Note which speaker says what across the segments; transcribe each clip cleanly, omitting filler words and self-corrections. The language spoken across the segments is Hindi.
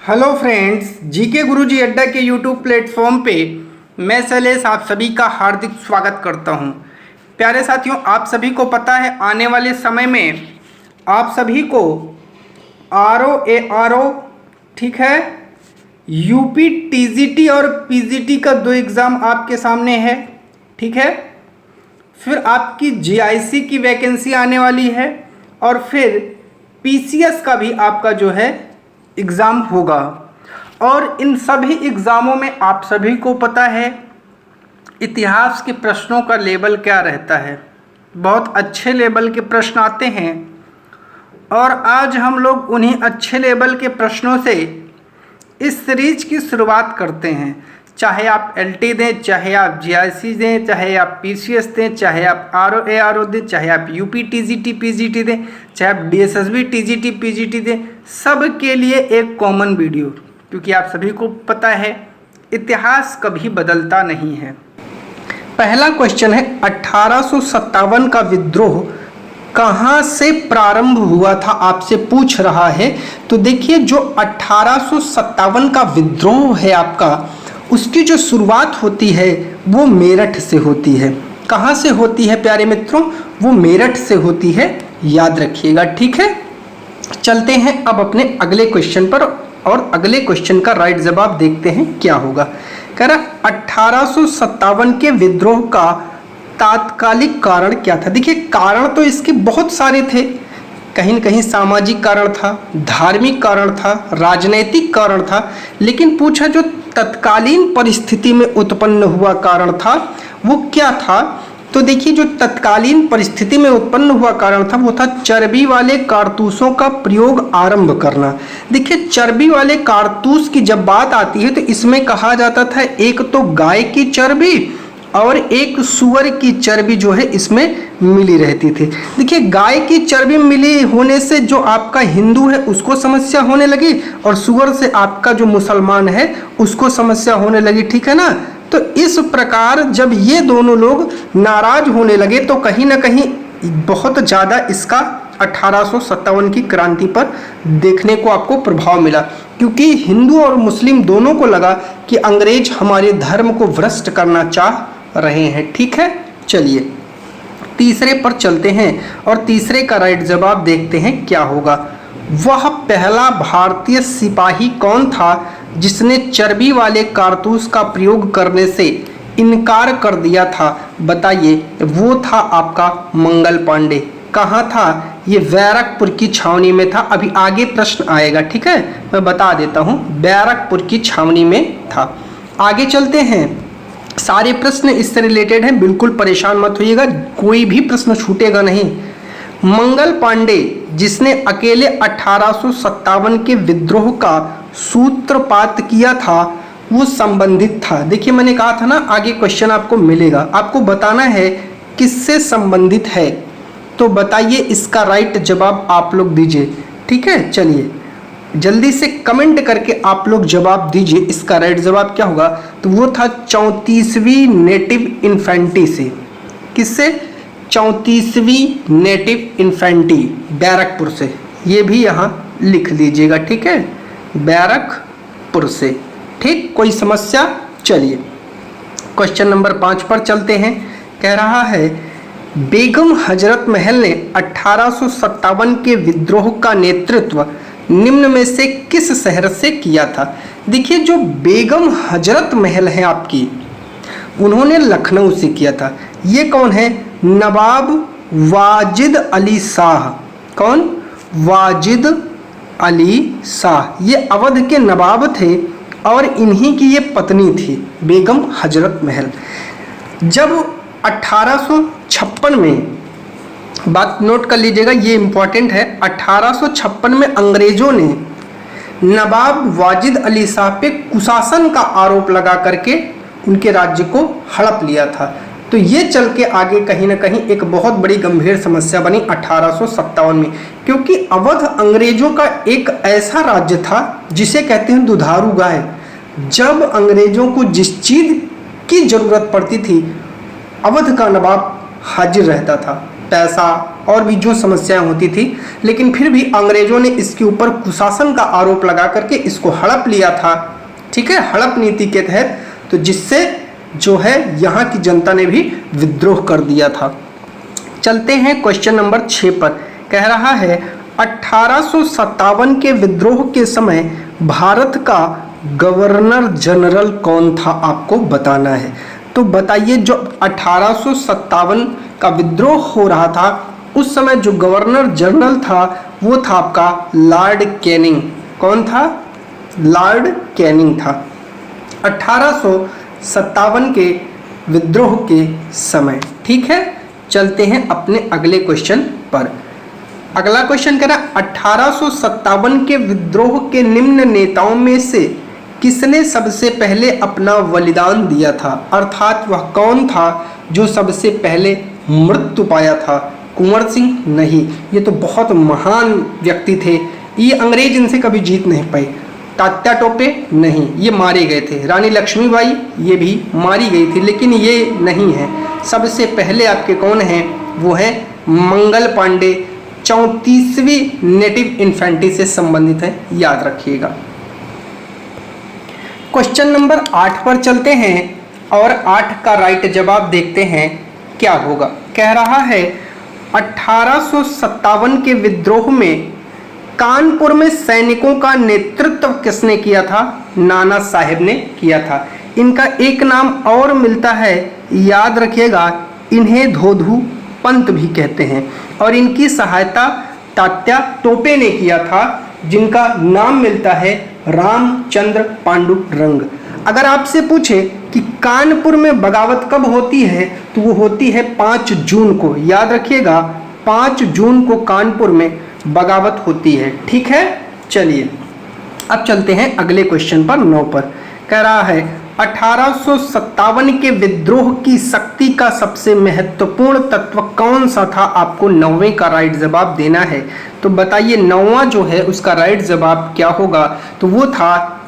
Speaker 1: हेलो फ्रेंड्स, जीके गुरुजी अड्डा के यूट्यूब प्लेटफॉर्म पे मैं शैलेश आप सभी का हार्दिक स्वागत करता हूं। प्यारे साथियों, आप सभी को पता है आने वाले समय में आप सभी को RO ठीक है, यूपी टीजीटी और पीजीटी का 2 एग्ज़ाम आपके सामने है। ठीक है, फिर आपकी जीआईसी की वैकेंसी आने वाली है और फिर पीसीएस का भी आपका जो है एग्ज़ाम होगा। और इन सभी एग्ज़ामों में आप सभी को पता है इतिहास के प्रश्नों का लेवल क्या रहता है। बहुत अच्छे लेवल के प्रश्न आते हैं और आज हम लोग उन्हीं अच्छे लेवल के प्रश्नों से इस सीरीज की शुरुआत करते हैं। चाहे आप एलटी दें, चाहे आप जीआईसी दें, चाहे आप पीसीएस दें, चाहे आप RO दें, चाहे आप यूपी टीजीटी पीजीटी दें, चाहे आप डीएसएसबी टीजीटी पीजीटी दें, सब के लिए एक कॉमन वीडियो, क्योंकि आप सभी को पता है इतिहास कभी बदलता नहीं है। पहला क्वेश्चन है 1857 का विद्रोह कहाँ से प्रारंभ हुआ था, आपसे पूछ रहा है। तो देखिए, जो 1857 का विद्रोह है आपका, उसकी जो शुरुआत होती है वो मेरठ से होती है। कहाँ से होती है प्यारे मित्रों? वो मेरठ से होती है, याद रखिएगा। ठीक है, चलते हैं अब अपने अगले क्वेश्चन पर और अगले क्वेश्चन का राइट जवाब देखते हैं क्या होगा। कह रहा 1857 के विद्रोह का तात्कालिक कारण क्या था। देखिए, कारण तो इसके बहुत सारे थे। कहीं न कहीं सामाजिक कारण था, धार्मिक कारण था, राजनैतिक कारण था, लेकिन पूछा जो तत्कालीन परिस्थिति में उत्पन्न हुआ कारण था वो क्या था। तो देखिए, जो तत्कालीन परिस्थिति में उत्पन्न हुआ कारण था वो था चर्बी वाले कारतूसों का प्रयोग आरंभ करना। देखिए, चर्बी वाले कारतूस की जब बात आती है तो इसमें कहा जाता था एक तो गाय की चर्बी और एक सूअर की चर्बी जो है इसमें मिली रहती थी। देखिए, गाय की चर्बी मिली होने से जो आपका हिंदू है उसको समस्या होने लगी और सूअर से आपका जो मुसलमान है उसको समस्या होने लगी। ठीक है ना। तो इस प्रकार जब ये दोनों लोग नाराज होने लगे तो कहीं ना कहीं बहुत ज़्यादा इसका 1857 की क्रांति पर देखने को आपको प्रभाव मिला, क्योंकि हिंदू और मुस्लिम दोनों को लगा कि अंग्रेज हमारे धर्म को भ्रष्ट करना चाह रहे हैं। ठीक है, चलिए तीसरे पर चलते हैं और तीसरे का राइट जवाब देखते हैं क्या होगा। वह पहला भारतीय सिपाही कौन था जिसने चर्बी वाले कारतूस का प्रयोग करने से इनकार कर दिया था? बताइए। वो था आपका मंगल पांडे। कहाँ था ये? बैरकपुर की छावनी में था। अभी आगे प्रश्न आएगा, ठीक है, मैं बता देता हूँ। बैरकपुर की छावनी में था। आगे चलते हैं। सारे प्रश्न इससे रिलेटेड हैं, बिल्कुल परेशान मत होइएगा, कोई भी प्रश्न छूटेगा नहीं। मंगल पांडे जिसने अकेले 1857 के विद्रोह का सूत्रपात किया था वो संबंधित था। देखिए, मैंने कहा था ना आगे क्वेश्चन आपको मिलेगा, आपको बताना है किससे संबंधित है। तो बताइए, इसका राइट जवाब आप लोग दीजिए। ठीक है, चलिए जल्दी से कमेंट करके आप लोग जवाब दीजिए, इसका राइट जवाब क्या होगा। तो वो था 34वीं नेटिव इन्फेंट्री से। किससे? 34वीं नेटिव इन्फेंट्री, बैरकपुर से। ये भी यहाँ लिख लीजिएगा, ठीक है, बैरकपुर से। ठीक, कोई समस्या? चलिए क्वेश्चन नंबर 5 पर चलते हैं। कह रहा है बेगम हजरत महल ने 1857 के विद्रोह का नेतृत्व निम्न में से किस शहर से किया था? देखिए, जो बेगम हजरत महल है आपकी, उन्होंने लखनऊ से किया था। ये कौन है? नवाब वाजिद अली शाह। कौन? वाजिद अली शाह। ये अवध के नवाब थे और इन्हीं की ये पत्नी थी बेगम हजरत महल। जब 1856 में, बात नोट कर लीजिएगा, ये इंपॉर्टेंट है, 1856 में अंग्रेजों ने नवाब वाजिद अली शाह पे कुशासन का आरोप लगा करके उनके राज्य को हड़प लिया था। तो ये चल के आगे कहीं ना कहीं एक बहुत बड़ी गंभीर समस्या बनी 1857 में, क्योंकि अवध अंग्रेजों का एक ऐसा राज्य था जिसे कहते हैं दुधारू गाय। जब अंग्रेजों को जिस चीज़ की ज़रूरत पड़ती थी अवध का नवाब हाजिर रहता था। पैसा और भी जो समस्याएं होती थी, लेकिन फिर भी अंग्रेजों ने इसके ऊपर कुशासन का आरोप लगा करके इसको हड़प लिया था, ठीक है, हड़प नीति के तहत, तो जिससे जो है यहाँ की जनता ने भी विद्रोह कर दिया था। चलते हैं क्वेश्चन नंबर 6 पर। कह रहा है 1857 के विद्रोह के समय भारत का गवर्नर जनरल कौन था, आपको बताना है। तो बताइए, जो 1857 का विद्रोह हो रहा था उस समय जो गवर्नर जनरल था वो था आपका लॉर्ड कैनिंग। कौन था? लॉर्ड कैनिंग था 1857 के विद्रोह के समय, ठीक है। चलते हैं अपने अगले क्वेश्चन पर। अगला क्वेश्चन कह रहा है 1857 के विद्रोह के निम्न नेताओं में से किसने सबसे पहले अपना बलिदान दिया था, अर्थात वह कौन था जो सबसे पहले मृत्यु पाया था? कुंवर सिंह? नहीं, ये तो बहुत महान व्यक्ति थे, ये अंग्रेज इनसे कभी जीत नहीं पाए। तात्या टोपे? नहीं, ये मारे गए थे। रानी लक्ष्मीबाई? ये भी मारी गई थी, लेकिन ये नहीं है। सबसे पहले आपके कौन हैं? वो है मंगल पांडे, 34वीं नेटिव इन्फेंट्री से संबंधित है, याद रखिएगा। क्वेश्चन नंबर 8 पर चलते हैं और 8 का राइट जवाब देखते हैं क्या होगा। कह रहा है 1857 के विद्रोह में कानपुर में सैनिकों का नेतृत्व किसने किया था? नाना साहेब ने किया था। इनका एक नाम और मिलता है, याद रखिएगा, इन्हें धोधू पंत भी कहते हैं, और इनकी सहायता तात्या टोपे ने किया था, जिनका नाम मिलता है रामचंद्र पांडुरंग। अगर आपसे पूछे कि कानपुर में बगावत कब होती है, तो वो होती है 5 जून को, याद रखिएगा 5 जून को कानपुर में बगावत होती है, ठीक है। चलिए अब चलते हैं अगले क्वेश्चन पर, 9 पर। कह रहा है 1857 के विद्रोह की शक्ति का सबसे महत्वपूर्ण तत्व कौन सा था? आपको 9वें का राइट जवाब देना है। तो बताइए 9वां जो है उसका राइट जवाब क्या होगा? तो वो था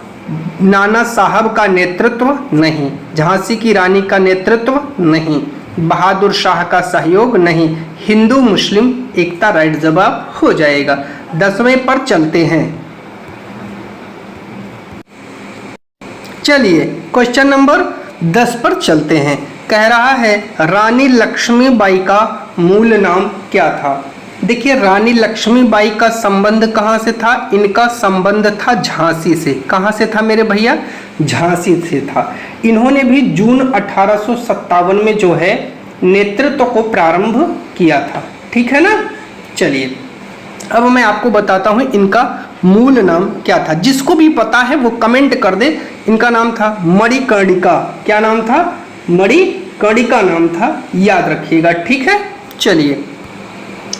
Speaker 1: नाना साहब का नेतृत्व? नहीं। झांसी की रानी का नेतृत्व? नहीं। बहादुर शाह का सहयोग? नहीं। हिंदू मुस्लिम एकता राइट जवाब हो जाएगा। 10वें पर चलते हैं। चलिए क्वेश्चन नंबर 10 पर चलते हैं। कह रहा है रानी लक्ष्मीबाई का मूल नाम क्या था? देखिए, रानी लक्ष्मीबाई का संबंध कहाँ से था? इनका संबंध था झांसी से। कहाँ से था मेरे भैया? झांसी से था। इन्होंने भी जून 1857 में जो है नेतृत्व को प्रारंभ किया था, ठीक है ना। चलिए अब मैं आपको बताता हूँ इनका मूल नाम क्या था। जिसको भी पता है वो कमेंट कर दे। इनका नाम था मणिकर्णिका। क्या नाम था? मणिकर्णिका नाम था, याद रखिएगा, ठीक है। चलिए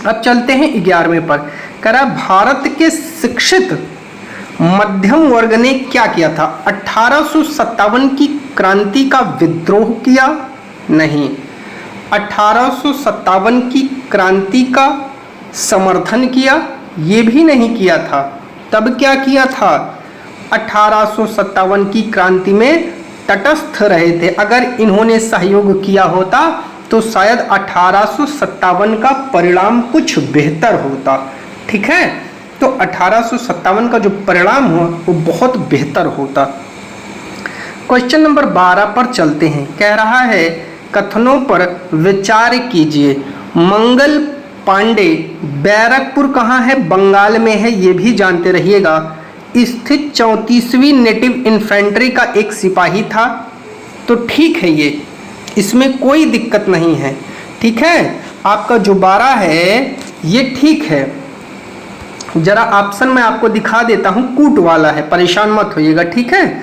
Speaker 1: अब चलते हैं 11वें पर। कह रहा भारत के शिक्षित मध्यम वर्ग ने क्या किया था? 1857 की क्रांति का विद्रोह किया? नहीं। 1857 की क्रांति का समर्थन किया? ये भी नहीं किया था। तब क्या किया था? 1857 की क्रांति में तटस्थ रहे थे। अगर इन्होंने सहयोग किया होता तो शायद 1857 का परिणाम कुछ बेहतर होता, ठीक है। तो 1857 का जो परिणाम हुआ वो बहुत बेहतर होता। क्वेश्चन नंबर 12 पर चलते हैं। कह रहा है कथनों पर विचार कीजिए। मंगल पांडे बैरकपुर कहाँ है? बंगाल में है, ये भी जानते रहिएगा। स्थित 34वीं नेटिव इन्फेंट्री का एक सिपाही था। तो ठीक है, ये इसमें कोई दिक्कत नहीं है, ठीक है। आपका जो 12 है ये ठीक है। जरा ऑप्शन में आपको दिखा देता हूँ, कूट वाला है, परेशान मत होइएगा, ठीक है।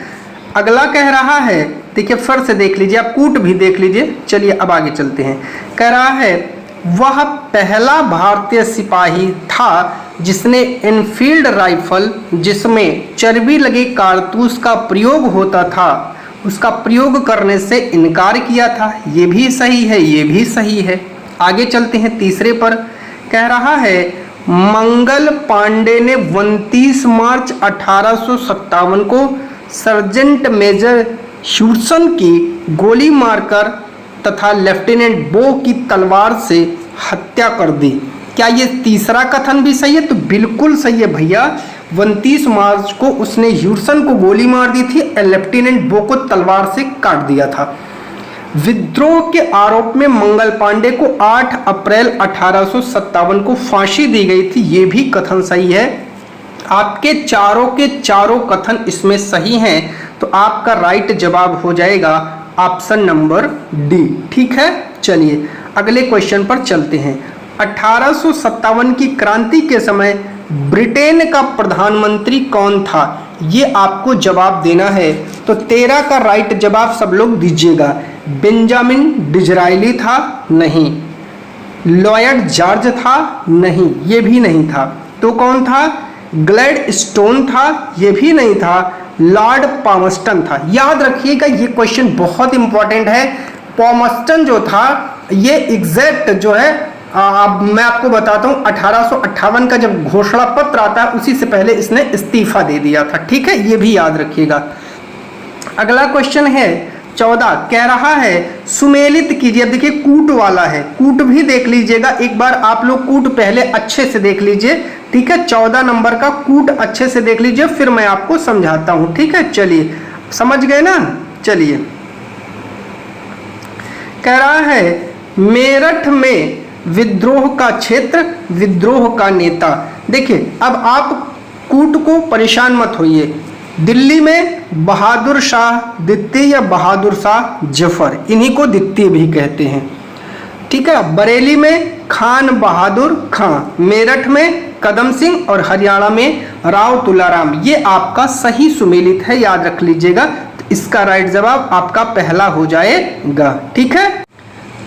Speaker 1: अगला कह रहा है, देखिए फिर से देख लीजिए, आप कूट भी देख लीजिए। चलिए अब आगे चलते हैं। कह रहा है वह पहला भारतीय सिपाही था जिसने एनफील्ड राइफल, जिसमें चर्बी लगे कारतूस का प्रयोग होता था, उसका प्रयोग करने से इनकार किया था। ये भी सही है, ये भी सही है। आगे चलते हैं तीसरे पर। कह रहा है मंगल पांडे ने 29 मार्च 1857 को सर्जेंट मेजर शूटसन की गोली मारकर तथा लेफ्टिनेंट बो की तलवार से हत्या कर दी। क्या ये तीसरा कथन भी सही है? तो बिल्कुल सही है भैया। 29 मार्च को उसने ह्यूसन को गोली मार दी थी, लेफ्टिनेंट बो को तलवार से काट दिया था। विद्रोह के आरोप में मंगल पांडे को 8 अप्रैल 1857 को फांसी दी गई थी, ये भी कथन सही है। आपके चारों के चारों कथन इसमें सही हैं, तो आपका राइट जवाब हो जाएगा ऑप्शन नंबर डी। ठीक है, चलिए अगले क्वेश्चन पर चलते हैं। 1857 की क्रांति के समय ब्रिटेन का प्रधानमंत्री कौन था? ये आपको जवाब देना है, तो 13 का राइट जवाब सब लोग दीजिएगा। बेंजामिन डिज़रायली था? नहीं। लॉयड जॉर्ज था? नहीं, ये भी नहीं था। तो कौन था? ग्लैडस्टोन था? ये भी नहीं था। लॉर्ड पामस्टन था। याद रखिएगा, ये क्वेश्चन बहुत इंपॉर्टेंट है। पामस्टन जो था, ये एग्जैक्ट जो है, अब मैं आपको बताता हूँ, 1858 का जब घोषणा पत्र आता है उसी से पहले इसने इस्तीफा दे दिया था। ठीक है, ये भी याद रखिएगा। अगला क्वेश्चन है 14, कह रहा है सुमेलित कीजिए। अब देखिए कूट वाला है, कूट भी देख लीजिएगा एक बार आप लोग, कूट पहले अच्छे से देख लीजिए। ठीक है, 14 नंबर का कूट अच्छे से देख लीजिए, फिर मैं आपको समझाता हूँ। ठीक है, चलिए समझ गए ना। चलिए, कह रहा है मेरठ में विद्रोह का क्षेत्र, विद्रोह का नेता। देखिए अब आप कूट को परेशान मत होइए। दिल्ली में बहादुर शाह द्वितीय या बहादुर शाह जफर, इन्हीं को द्वितीय भी कहते हैं। ठीक है, बरेली में खान बहादुर खां, मेरठ में कदम सिंह और हरियाणा में राव तुलाराम। ये आपका सही सुमेलित है, याद रख लीजिएगा। इसका राइट जवाब आपका पहला हो जाएगा। ठीक है,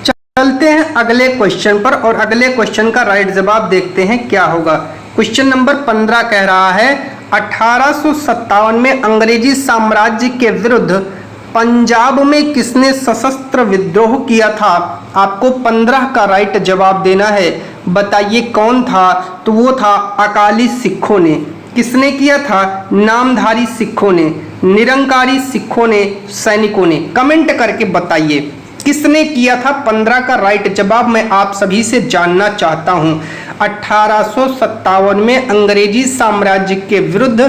Speaker 1: चलते हैं अगले क्वेश्चन पर, और अगले क्वेश्चन का राइट जवाब देखते हैं क्या होगा। क्वेश्चन नंबर 15 कह रहा है 1857 में अंग्रेजी साम्राज्य के विरुद्ध पंजाब में किसने सशस्त्र विद्रोह किया था? आपको 15 का राइट जवाब देना है। बताइए कौन था? तो वो था अकाली सिखों ने। किसने किया था? नामधारी सिखों ने, निरंकारी सिखों ने, सैनिकों ने। कमेंट करके बताइए किसने किया था। 15 का राइट जवाब मैं आप सभी से जानना चाहता हूं। 1857 में अंग्रेजी साम्राज्य के विरुद्ध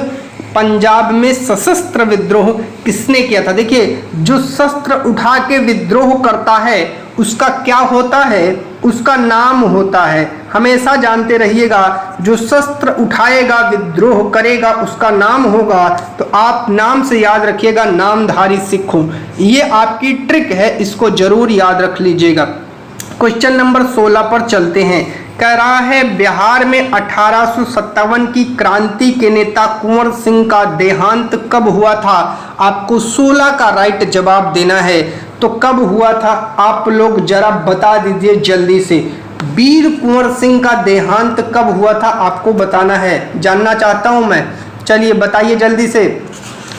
Speaker 1: पंजाब में सशस्त्र विद्रोह किसने किया था? देखिए, जो शस्त्र उठा के विद्रोह करता है उसका क्या होता है? उसका नाम होता है। हमेशा जानते रहिएगा, जो शस्त्र उठाएगा विद्रोह करेगा उसका नाम होगा। तो आप नाम से याद रखिएगा, नामधारी सिखों। ये आपकी ट्रिक है, इसको जरूर याद रख लीजिएगा। क्वेश्चन नंबर 16 पर चलते हैं। कह रहा है बिहार में 1857 की क्रांति के नेता कुंवर सिंह का देहांत कब हुआ था? आपको 16 का राइट जवाब देना है। तो कब हुआ था आप लोग जरा बता दीजिए जल्दी से। वीर कुंवर सिंह का देहांत कब हुआ था आपको बताना है, जानना चाहता हूं मैं। चलिए बताइए जल्दी से,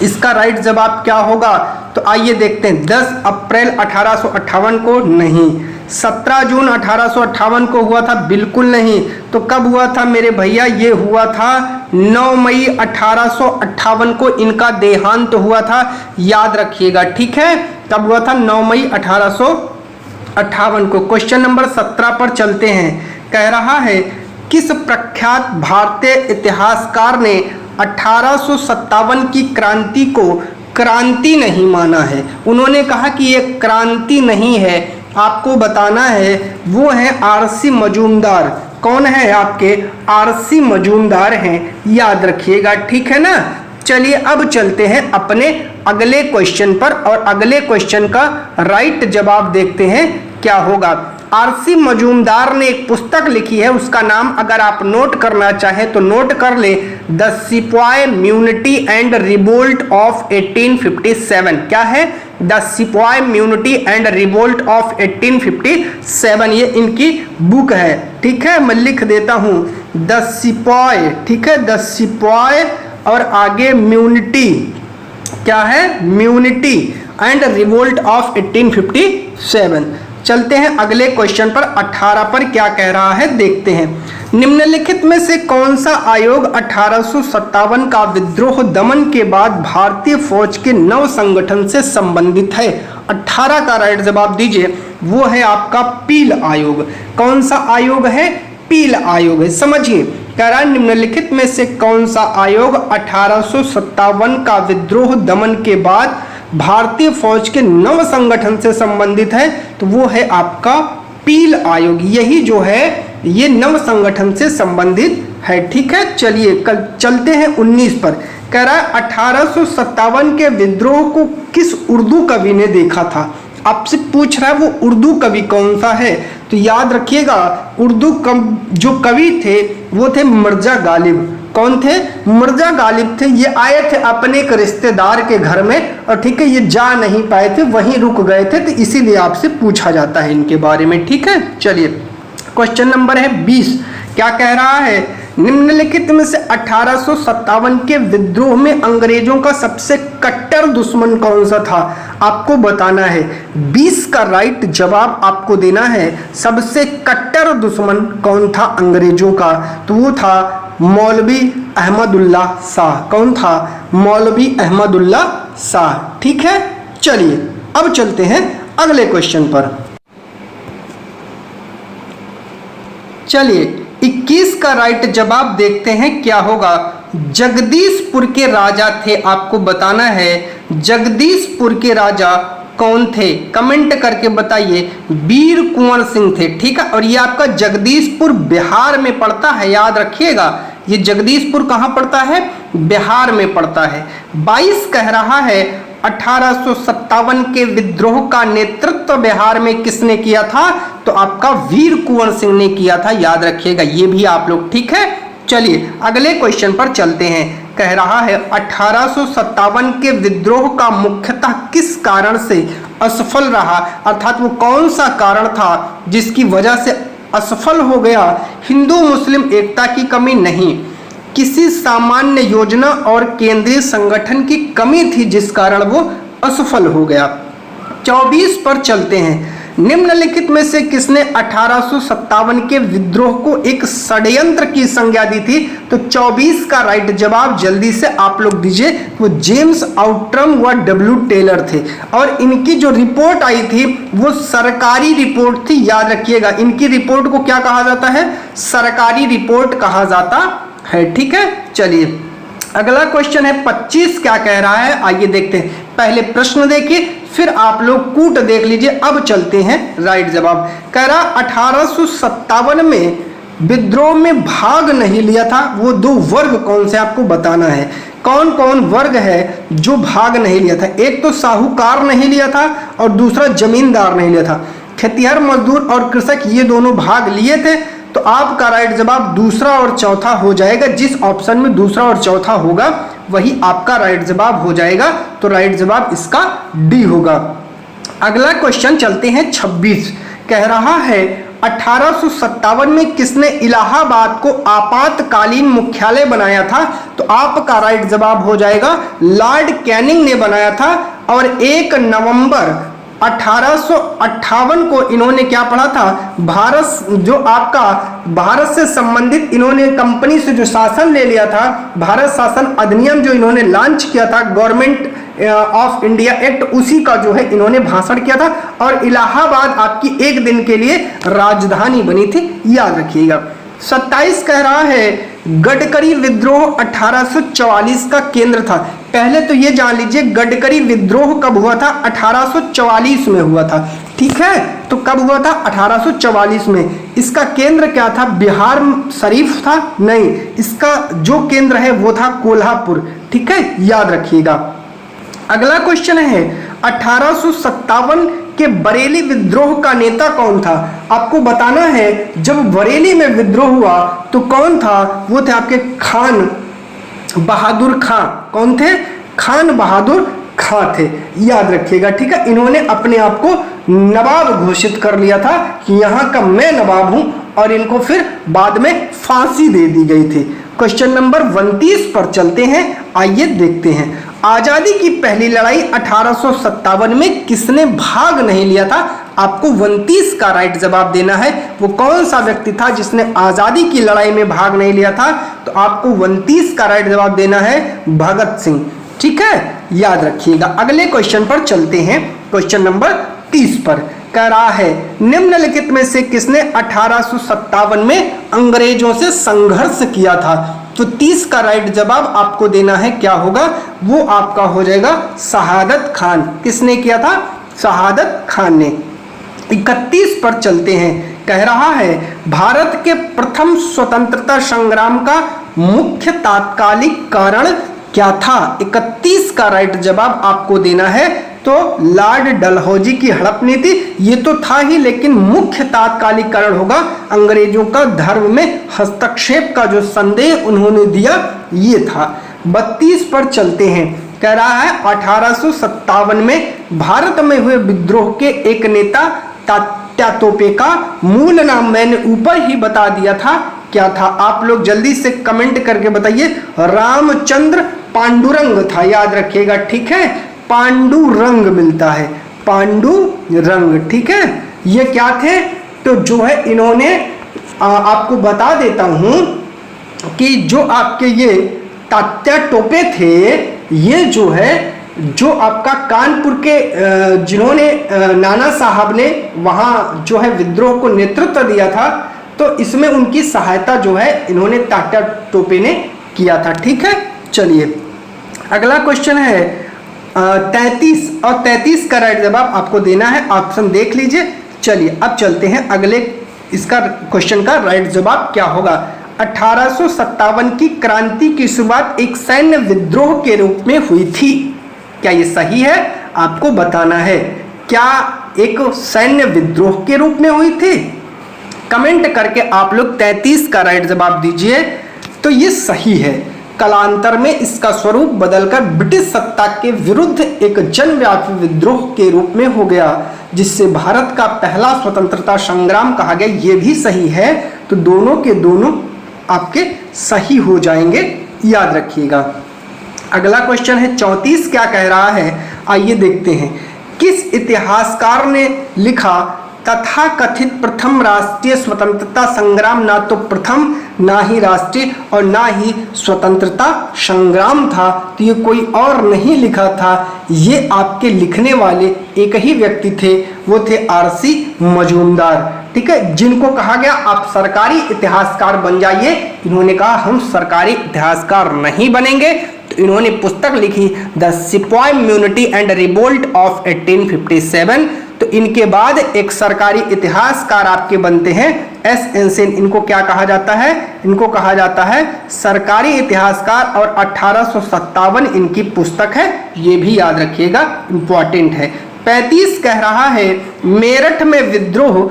Speaker 1: इसका राइट जवाब क्या होगा? तो आइए देखते हैं। 10 अप्रैल 1858 को नहीं। 17 जून 1858 को हुआ था? बिल्कुल नहीं। तो कब हुआ था मेरे भैया? ये हुआ था 9 मई 1858 को इनका देहांत हुआ था, याद रखिएगा। ठीक है, कब हुआ था? 9 मई 1858 को। क्वेश्चन नंबर 17 पर चलते हैं। कह रहा है किस प्रख्यात भारतीय इतिहासकार ने 1857 की क्रांति को क्रांति नहीं माना है? उन्होंने कहा कि ये क्रांति नहीं है, आपको बताना है। वो है आरसी मजूमदार। कौन है आपके? आरसी मजूमदार हैं, याद रखिएगा। ठीक है ना। चलिए अब चलते हैं अपने अगले क्वेश्चन पर, और अगले क्वेश्चन का राइट जवाब देखते हैं क्या होगा। आरसी मजूमदार ने एक पुस्तक लिखी है, उसका नाम अगर आप नोट करना चाहें तो नोट कर ले, द सिपाही म्यूनिटी एंड रिवोल्ट ऑफ 1857। क्या है? द सिपाही म्यूनिटी एंड रिवोल्ट ऑफ 1857, ये इनकी बुक है। ठीक है, मैं लिख देता हूं द सिपाही। ठीक है, द सिपाही और आगे म्यूनिटी। क्या है? म्यूनिटी एंड रिवोल्ट ऑफ 1857। चलते हैं अगले क्वेश्चन पर। 18 पर क्या कह रहा है देखते हैं। निम्नलिखित में से कौन सा आयोग 1857 का विद्रोह दमन के बाद भारतीय फौज के नव संगठन से संबंधित है? 18 का राइट जवाब दीजिए। वो है आपका पील आयोग। कौन सा आयोग है? पील आयोग है। समझिए, कह रहा है निम्नलिखित में से कौन सा आयोग 1857 का विद्रोह दमन के बाद भारतीय फौज के नव संगठन से संबंधित है? तो वो है आपका पील आयोग। यही जो है ये नव संगठन से संबंधित है। ठीक है, चलिए कल चलते हैं 19 पर। कह रहा है 1857 के विद्रोह को किस उर्दू कवि ने देखा था? आपसे पूछ रहा है वो उर्दू कवि कौन सा है। तो याद रखिएगा, उर्दू जो कवि थे वो थे मिर्जा गालिब। कौन थे? मिर्जा गालिब थे। ये आए थे अपने एक रिश्तेदार के घर में और ठीक है, ये जा नहीं पाए थे, वहीं रुक गए थे, तो इसीलिए आपसे पूछा जाता है इनके बारे में। ठीक है, चलिए क्वेश्चन नंबर है 20। क्या कह रहा है? निम्नलिखित में से 1857 के विद्रोह में अंग्रेजों का सबसे कट्टर दुश्मन कौन सा था? आपको बताना है। 20 का राइट जवाब आपको देना है। सबसे कट्टर दुश्मन कौन था अंग्रेजों का? तो वो था मौलवी अहमदुल्ला शाह। कौन था? मौलवी अहमदुल्ला शाह। ठीक है, चलिए अब चलते हैं अगले क्वेश्चन पर। चलिए 21 का राइट जवाब देखते हैं क्या होगा। जगदीशपुर के राजा थे। आपको बताना है जगदीशपुर के राजा कौन थे? कमेंट करके बताइए। वीर कुंवर सिंह थे। ठीक है, और ये आपका जगदीशपुर बिहार में पड़ता है, याद रखिएगा। ये जगदीशपुर कहाँ पड़ता है? बिहार में पड़ता है। 22 कह रहा है 1857 के विद्रोह का नेतृत्व बिहार में किसने किया था? तो आपका वीर कुंवर सिंह ने किया था, याद रखिएगा ये भी आप लोग। ठीक है, चलिए अगले क्वेश्चन पर चलते हैं। कह रहा है 1857 के विद्रोह का मुख्यतः किस कारण से असफल रहा? अर्थात वो कौन सा कारण था जिसकी वजह से असफल हो गया? हिंदू मुस्लिम एकता की कमी नहीं, किसी सामान्य योजना और केंद्रीय संगठन की कमी थी जिस कारण वो असफल हो गया। 24 पर चलते हैं। निम्नलिखित में से किसने 1857 के विद्रोह को एक षड्यंत्र की संज्ञा दी थी? तो 24 का राइट जवाब जल्दी से आप लोग दीजिए। वो जेम्स आउट्रम व डब्ल्यू टेलर थे और इनकी जो रिपोर्ट आई थी वो सरकारी रिपोर्ट थी, याद रखिएगा। इनकी रिपोर्ट को क्या कहा जाता है? सरकारी रिपोर्ट कहा जाता है। ठीक है, चलिए अगला क्वेश्चन है 25। क्या कह रहा है आइए देखते हैं। पहले प्रश्न देखिए फिर आप लोग कूट देख लीजिए। अब चलते हैं राइट जवाब। कह रहा 1857 में विद्रोह में भाग नहीं लिया था वो दो वर्ग कौन से? आपको बताना है कौन कौन वर्ग है जो भाग नहीं लिया था। एक तो साहूकार नहीं लिया था और दूसरा जमींदार नहीं लिया था। खेतिहर मजदूर और कृषक ये दोनों भाग लिए थे। तो आपका राइट जवाब दूसरा और चौथा हो जाएगा। जिस ऑप्शन में दूसरा और चौथा होगा वही आपका राइट जवाब हो जाएगा। तो राइट जवाब इसका डी होगा। अगला क्वेश्चन चलते हैं 26। कह रहा है 1857 में किसने इलाहाबाद को आपातकालीन मुख्यालय बनाया था? तो आपका राइट जवाब हो जाएगा लॉर्ड कैनिंग ने बनाया था। और 1 नवंबर 1858 को इन्होंने क्या पढ़ा था? भारत जो आपका भारत से संबंधित इन्होंने कंपनी से जो शासन ले लिया था, भारत शासन अधिनियम जो इन्होंने लॉन्च किया था, गवर्नमेंट ऑफ इंडिया एक्ट, उसी का जो है इन्होंने भाषण किया था। और इलाहाबाद आपकी एक दिन के लिए राजधानी बनी थी, याद रखिएगा। 27 कह रहा है गडकरी विद्रोह 1844 का केंद्र था। पहले तो ये जान लीजिए गडकरी विद्रोह कब हुआ था? 1844 में हुआ था। ठीक है, तो कब हुआ था? 1844 में। इसका केंद्र क्या था? बिहार शरीफ था? नहीं, इसका जो केंद्र है वो था कोल्हापुर। ठीक है, याद रखिएगा। अगला क्वेश्चन है 1857 के बरेली विद्रोह का नेता कौन था? आपको बताना है जब बरेली में विद्रोह हुआ तो कौन था? वो थे आपके खान बहादुर खां। कौन थे? खान बहादुर खां थे, याद रखिएगा। ठीक है, इन्होंने अपने आप को नवाब घोषित कर लिया था कि यहाँ का मैं नवाब हूं और इनको फिर बाद में फांसी दे दी गई थी। क्वेश्चन नंबर 29 पर चलते हैं, आइए देखते हैं। आजादी की पहली लड़ाई 1857 में किसने भाग नहीं लिया था? आपको 29 का राइट जवाब देना है। वो कौन सा व्यक्ति था जिसने आजादी की लड़ाई में भाग नहीं लिया था? तो आपको 29 का राइट जवाब देना है भगत सिंह। ठीक है, याद रखिएगा। अगले क्वेश्चन पर चलते हैं, क्वेश्चन नंबर 30 पर। कह रहा है निम्नलिखित में से किसने 1857 में अंग्रेजों से संघर्ष किया था। तो 30 का राइट जवाब आपको देना है, क्या होगा, वो आपका हो जाएगा शहादत खान। किसने किया था, शहादत खान ने। 31 पर चलते हैं, कह रहा है भारत के प्रथम स्वतंत्रता संग्राम का मुख्य तात्कालिक कारण क्या था। 31 का राइट जवाब आपको देना है। तो लॉर्ड डलहौजी की हड़प नीति, ये तो था ही, लेकिन मुख्य तात्कालिक कारण होगा अंग्रेजों का धर्म में हस्तक्षेप का जो संदेह उन्होंने दिया, ये था। 32 पर चलते हैं, कह रहा है 1857 में भारत में हुए विद्रोह के एक नेता तात्या तोपे का मूल नाम मैंने ऊपर ही बता दिया था, क्या था। आप लोग जल्दी से कमेंट करके बताइए। रामचंद्र पांडुरंग था, याद रखिएगा, ठीक है। पांडुरंग मिलता है, पांडुरंग, ठीक है। ये क्या थे, तो जो है इन्होंने आपको बता देता हूं कि जो आपके ये तात्या टोपे थे, ये जो है जो आपका कानपुर के जिन्होंने नाना साहब ने वहां जो है विद्रोह को नेतृत्व दिया था, तो इसमें उनकी सहायता जो है इन्होंने तात्या टोपे ने किया था, ठीक है। चलिए अगला क्वेश्चन है 33, और 33 का राइट जवाब आपको देना है, ऑप्शन देख लीजिए। चलिए अब चलते हैं अगले, इसका क्वेश्चन का राइट जवाब क्या होगा। 1857 की क्रांति की शुरुआत एक सैन्य विद्रोह के रूप में हुई थी, क्या ये सही है, आपको बताना है। क्या एक सैन्य विद्रोह के रूप में हुई थी, कमेंट करके आप लोग 33 का राइट जवाब दीजिए। तो ये सही है। कालांतर में इसका स्वरूप बदलकर ब्रिटिश सत्ता के विरुद्ध एक जनव्यापी विद्रोह के रूप में हो गया, जिससे भारत का पहला स्वतंत्रता संग्राम कहा गया, ये भी सही है। तो दोनों के दोनों आपके सही हो जाएंगे, याद रखिएगा। अगला क्वेश्चन है 34, क्या कह रहा है, आइए देखते हैं। किस इतिहासकार ने लिखा तथा कथित प्रथम राष्ट्रीय स्वतंत्रता संग्राम ना तो प्रथम, ना ही राष्ट्रीय और ना ही स्वतंत्रता संग्राम था। तो ये कोई और नहीं लिखा था, ये आपके लिखने वाले एक ही व्यक्ति थे, वो थे आरसी मजूमदार, ठीक है, जिनको कहा गया आप सरकारी इतिहासकार बन जाइए। इन्होंने कहा हम सरकारी इतिहासकार नहीं बनेंगे, तो इन्होंने पुस्तक लिखी the sepoy mutiny and revolt of 1857। तो इनके बाद एक सरकारी इतिहासकार आपके बनते हैं एस एन सेन। इनको क्या कहा जाता है, इनको कहा जाता है सरकारी इतिहासकार, और 1857 इनकी पुस्तक है, ये भी याद रखिएगा, इंपॉर्टेंट है। 35 कह रहा है मेरठ में विद्रोह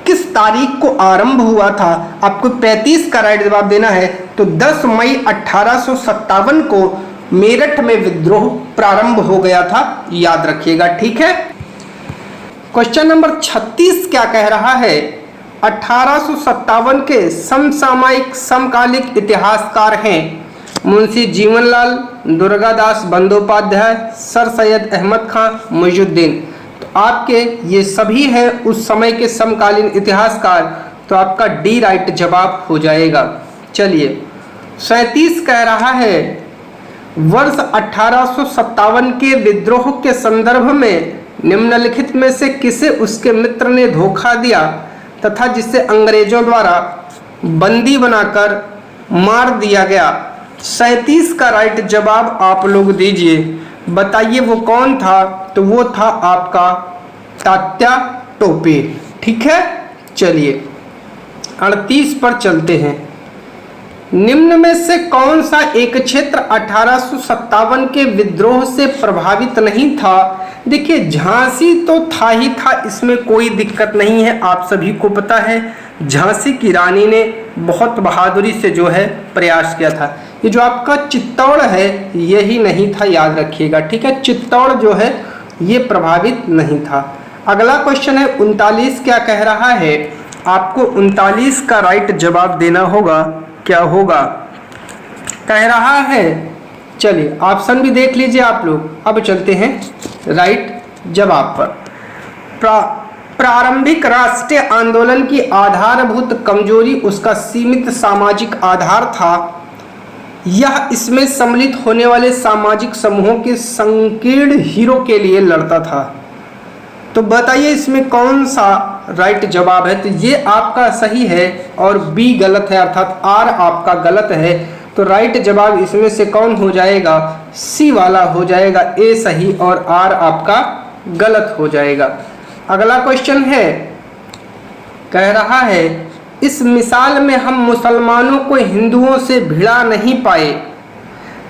Speaker 1: किस तारीख को आरंभ हुआ था। आपको 35 का राइट जवाब देना है। तो 10 मई 1857 को मेरठ में विद्रोह प्रारंभ हो गया था, याद रखिएगा, ठीक है। क्वेश्चन नंबर 36 क्या कह रहा है, 1857 के समसामयिक समकालिक इतिहासकार हैं मुंशी जीवनलाल, दुर्गादास बंदोपाध्याय, सर सैयद अहमद खान, मुइजुद्दीन। तो आपके ये सभी हैं उस समय के समकालीन इतिहासकार, तो आपका डी राइट जवाब हो जाएगा। चलिए 37 कह रहा है वर्ष 1857 के विद्रोह के संदर्भ में निम्नलिखित में से किसे उसके मित्र ने धोखा दिया तथा जिसे अंग्रेजों द्वारा बंदी बनाकर मार दिया गया। 37 का राइट जवाब आप लोग दीजिए, बताइए वो कौन था। तो वो था आपका तात्या टोपे, ठीक है। चलिए 38 पर चलते हैं। निम्न में से कौन सा एक क्षेत्र 1857 के विद्रोह से प्रभावित नहीं था। देखिए झांसी तो था ही था, इसमें कोई दिक्कत नहीं है, आप सभी को पता है झांसी की रानी ने बहुत बहादुरी से जो है प्रयास किया था। ये जो आपका चित्तौड़ है यही नहीं था, याद रखिएगा, ठीक है। चित्तौड़ जो है ये प्रभावित नहीं था। अगला क्वेश्चन है 39, क्या कह रहा है, आपको 39 का राइट जवाब देना होगा, क्या होगा, कह रहा है। चलिए ऑप्शन भी देख लीजिए आप लोग। अब चलते हैं राइट जवाब पर। प्रारंभिक राष्ट्रीय आंदोलन की आधारभूत कमजोरी उसका सीमित सामाजिक आधार था। यह इसमें सम्मिलित होने वाले सामाजिक समूहों के संकीर्ण हितों के लिए लड़ता था। तो बताइए इसमें कौन सा राइट जवाब है। तो ये आपका सही है और बी गलत है, अर्थात आर आपका गलत है। तो राइट जवाब इसमें से कौन हो जाएगा, सी वाला हो जाएगा, ए सही और आर आपका गलत हो जाएगा। अगला क्वेश्चन है, कह रहा है इस मिसाल में हम मुसलमानों को हिंदुओं से भिड़ा नहीं पाए,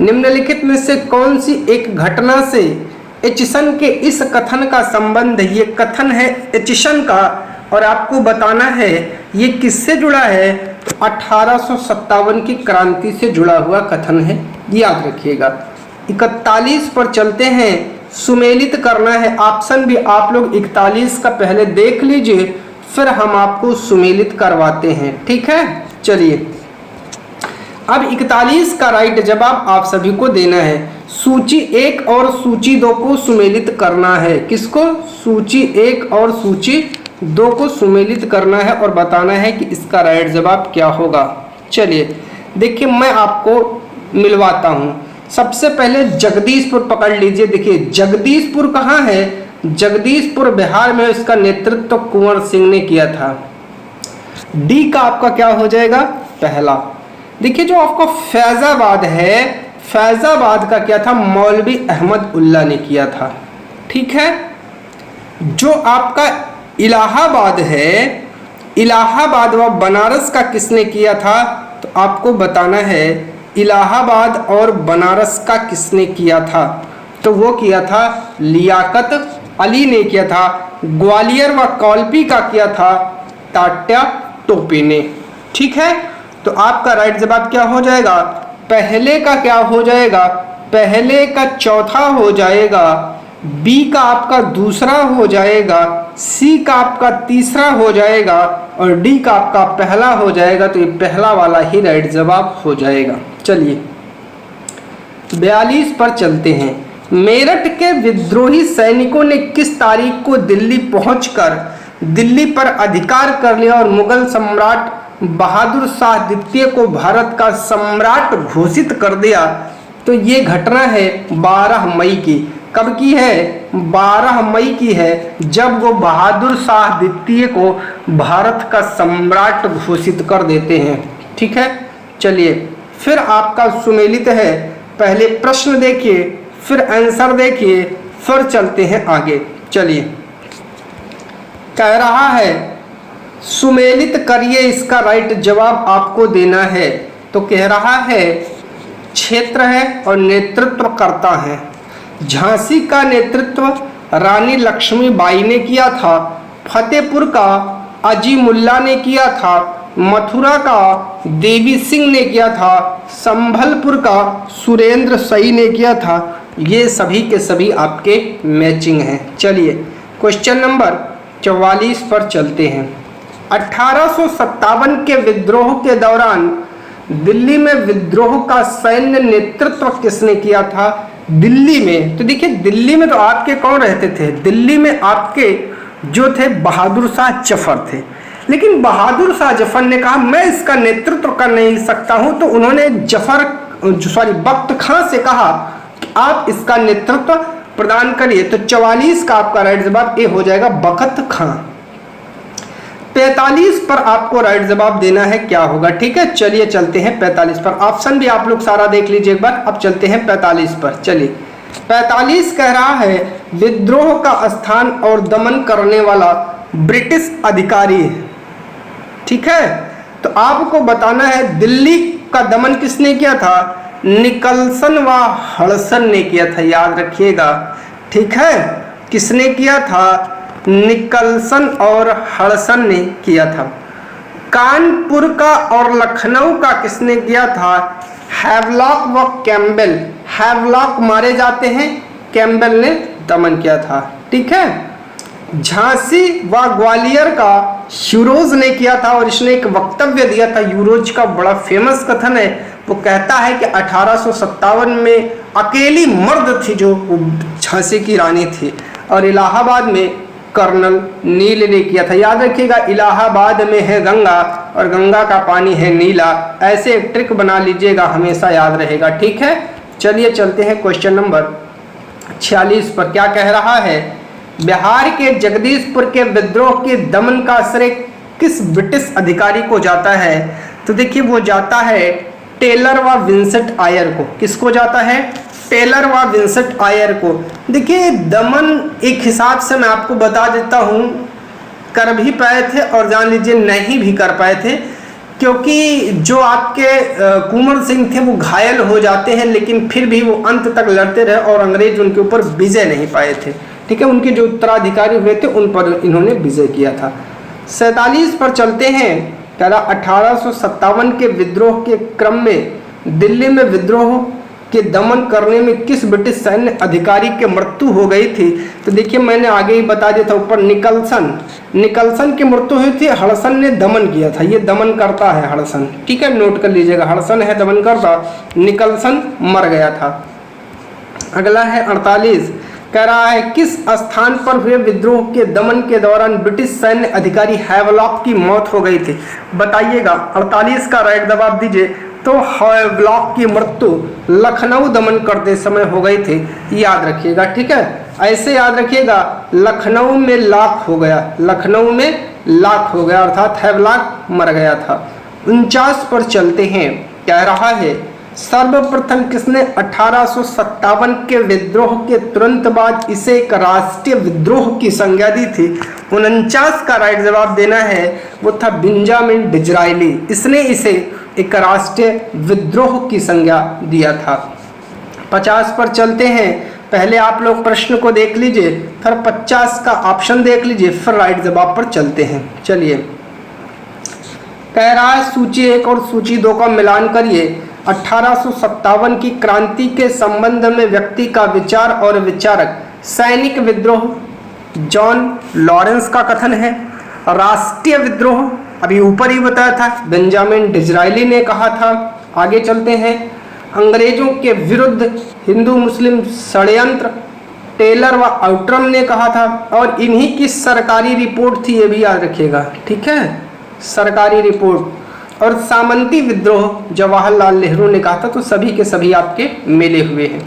Speaker 1: निम्नलिखित में से कौन सी एक घटना से एचिसन के इस कथन का संबंध, ये कथन है एचिसन का और आपको बताना है ये किससे जुड़ा है, तो 1857 की क्रांति से जुड़ा हुआ कथन है, याद रखिएगा। 41 पर चलते हैं, सुमेलित करना है, ऑप्शन भी आप लोग 41 का पहले देख लीजिए फिर हम आपको सुमेलित करवाते हैं, ठीक है। चलिए अब 41 का राइट जवाब आप सभी को देना है। सूची 1 और सूची 2 को सुमेलित करना है। किसको, सूची 1 और सूची 2 को सुमेलित करना है और बताना है कि इसका राइट जवाब क्या होगा। चलिए देखिए मैं आपको मिलवाता हूँ। सबसे पहले जगदीशपुर पकड़ लीजिए। देखिए जगदीशपुर कहाँ है, जगदीशपुर बिहार में, इसका नेतृत्व कुंवर सिंह ने किया था। डी का आपका क्या हो जाएगा, पहला। देखिए जो आपका फैजाबाद है, फैजाबाद का क्या था, मौलवी अहमद उल्ला ने किया था, ठीक है। जो आपका इलाहाबाद है, इलाहाबाद व बनारस का किसने किया था, तो आपको बताना है इलाहाबाद और बनारस का किसने किया था, तो वो किया था लियाकत अली ने किया था। ग्वालियर व कौलपी का किया था तात्या टोपे ने, ठीक है। तो आपका राइट जवाब क्या हो जाएगा, पहले का क्या हो जाएगा, पहले का चौथा हो जाएगा, बी का आपका दूसरा हो जाएगा, सी का आपका तीसरा हो जाएगा और डी का आपका पहला हो जाएगा। तो ये पहला वाला ही राइट जवाब हो जाएगा। चलिए 42 पर चलते हैं। मेरठ के विद्रोही सैनिकों ने किस तारीख को दिल्ली पहुंचकर दिल्ली पर अधिकार कर लिया और मुगल सम्राट बहादुर शाह द्वितीय को भारत का सम्राट घोषित कर दिया, तो ये घटना है 12 मई की। कब की है, 12 मई की है, जब वो बहादुर शाह द्वितीय को भारत का सम्राट घोषित कर देते हैं, ठीक है। चलिए फिर आपका सुमेलित है, पहले प्रश्न देखिए फिर आंसर देखिए फिर चलते हैं आगे। चलिए कह रहा है सुमेलित करिए, इसका राइट जवाब आपको देना है। तो कह रहा है क्षेत्र है और नेतृत्व करता है। झांसी का नेतृत्व रानी लक्ष्मीबाई ने किया था, फतेहपुर का अजीमुल्ला ने किया था, मथुरा का देवी सिंह ने किया था, संभलपुर का सुरेंद्र सही ने किया था। ये सभी के सभी आपके मैचिंग हैं। चलिए क्वेश्चन नंबर 44 पर चलते हैं। 1857 के विद्रोह के दौरान दिल्ली में विद्रोह का सैन्य नेतृत्व किसने किया था, दिल्ली में। तो देखिए दिल्ली में तो आपके कौन रहते थे, दिल्ली में आपके जो थे बहादुर शाह जफर थे, लेकिन बहादुर शाह जफर ने कहा मैं इसका नेतृत्व कर नहीं सकता हूं, तो उन्होंने बख्त खां से कहा कि आप इसका नेतृत्व प्रदान करिए। तो 44 का आपका राइट जवाब ए हो जाएगा, बख्त खां। 45 पर आपको राइट जवाब देना है, क्या होगा, ठीक है। चलिए चलते हैं 45 पर, ऑप्शन भी आप लोग सारा देख लीजिए एक बार। अब चलते हैं 45 पर। चलिए 45 कह रहा है विद्रोह का स्थान और दमन करने वाला ब्रिटिश अधिकारी है, ठीक है। तो आपको बताना है दिल्ली का दमन किसने किया था, निकलसन व हडसन ने किया था, याद रखिएगा, ठीक है। किसने किया था, निकलसन और हडसन ने किया था। कानपुर का और लखनऊ का किसने किया था, हैवलॉक व कैम्बेल। हैवलॉक मारे जाते हैं, कैम्बेल ने दमन किया था, ठीक है। झांसी व ग्वालियर का यूरोज ने किया था और इसने एक वक्तव्य दिया था, यूरोज का बड़ा फेमस कथन है। वो कहता है कि 1857 में अकेली मर्द थी जो झांसी की रानी थी, और इलाहाबाद में कर्नल नील ने किया था। याद रखिएगा इलाहाबाद में है गंगा और गंगा का पानी है नीला, ऐसे एक ट्रिक बना लीजिएगा, हमेशा याद रहेगा, ठीक है। चलिए चलते हैं क्वेश्चन नंबर 46 पर। क्या कह रहा है, बिहार के जगदीशपुर के विद्रोह के दमन का श्रेय किस ब्रिटिश अधिकारी को जाता है? तो देखिए वो जाता है टेलर व विंसेंट आयर को। किसको जाता है? टेलर व विंसेंट आयर को। देखिए दमन एक हिसाब से मैं आपको बता देता हूँ, कर भी पाए थे और जान लीजिए नहीं भी कर पाए थे, क्योंकि जो आपके कुंवर सिंह थे वो घायल हो जाते हैं, लेकिन फिर भी वो अंत तक लड़ते रहे और अंग्रेज उनके ऊपर विजय नहीं पाए थे। ठीक है, उनके जो उत्तराधिकारी हुए थे उन पर इन्होंने विजय किया था। 47 पर चलते हैं। कह रहा 1857 के विद्रोह के क्रम में दिल्ली में विद्रोह के दमन करने में किस ब्रिटिश सैन्य अधिकारी की मृत्यु हो गई थी? तो देखिए मैंने आगे ही बता दिया था ऊपर, निकलसन की मृत्यु हुई थी। हडसन ने दमन किया था, ये दमन करता है हडसन। ठीक है, नोट कर लीजिएगा, हडसन है दमन करता, निकलसन मर गया था। अगला है 48, कह रहा है किस स्थान पर हुए विद्रोह के दमन के दौरान ब्रिटिश सैन्य अधिकारी हैवलॉक की मौत हो गई थी? बताइएगा। 48 का राइट जवाब दीजिए। तो हैवलॉक की मृत्यु लखनऊ दमन करते समय हो गई थी, याद रखिएगा। ठीक है, ऐसे याद रखिएगा, लखनऊ में लाख हो गया, लखनऊ में लाख हो गया, अर्थात हैवलॉक मर गया था। 49 पर चलते हैं। कह रहा है सर्वप्रथम किसने 1857 के विद्रोह के तुरंत बाद इसे एक राष्ट्रीय विद्रोह की संज्ञा दी थी? 49 का राइट जवाब देना है, वो था बेंजामिन डिज़रायली। इसने इसे एक राष्ट्रीय विद्रोह की संज्ञा दिया था। 50 पर चलते हैं। पहले आप लोग प्रश्न को देख लीजिए, फिर 50 का ऑप्शन देख लीजिए, फिर राइट जवाब पर चलते हैं। चलिए, कह रहा है सूची 1 और सूची 2 का मिलान करिए। 1857 की क्रांति के संबंध में व्यक्ति का विचार और विचारक सैनिक विद्रोह जॉन लॉरेंस का कथन है। राष्ट्रीय विद्रोह अभी ऊपर ही बताया था, बेंजामिन डिज़रायली ने कहा था। आगे चलते हैं। अंग्रेजों के विरुद्ध हिंदू मुस्लिम षड्यंत्र टेलर व आउट्रम ने कहा था, और इन्हीं की सरकारी रिपोर्ट थी, ये भी याद रखिएगा। ठीक है, सरकारी रिपोर्ट। और सामंती विद्रोह जवाहरलाल नेहरू ने कहा था। तो सभी के सभी आपके मिले हुए हैं।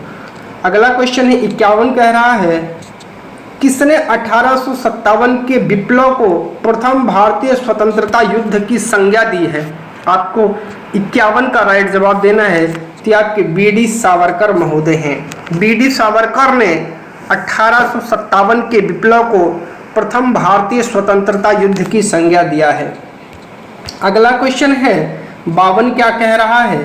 Speaker 1: अगला क्वेश्चन है 51, कह रहा है किसने 1857 के विप्लव को प्रथम भारतीय स्वतंत्रता युद्ध की संज्ञा दी है? आपको 51 का राइट जवाब देना है। तो आपके बीडी सावरकर महोदय हैं। बीडी सावरकर ने 1857 के विप्लव को प्रथम भारतीय स्वतंत्रता युद्ध की संज्ञा दिया है। अगला क्वेश्चन है 52, क्या कह रहा है?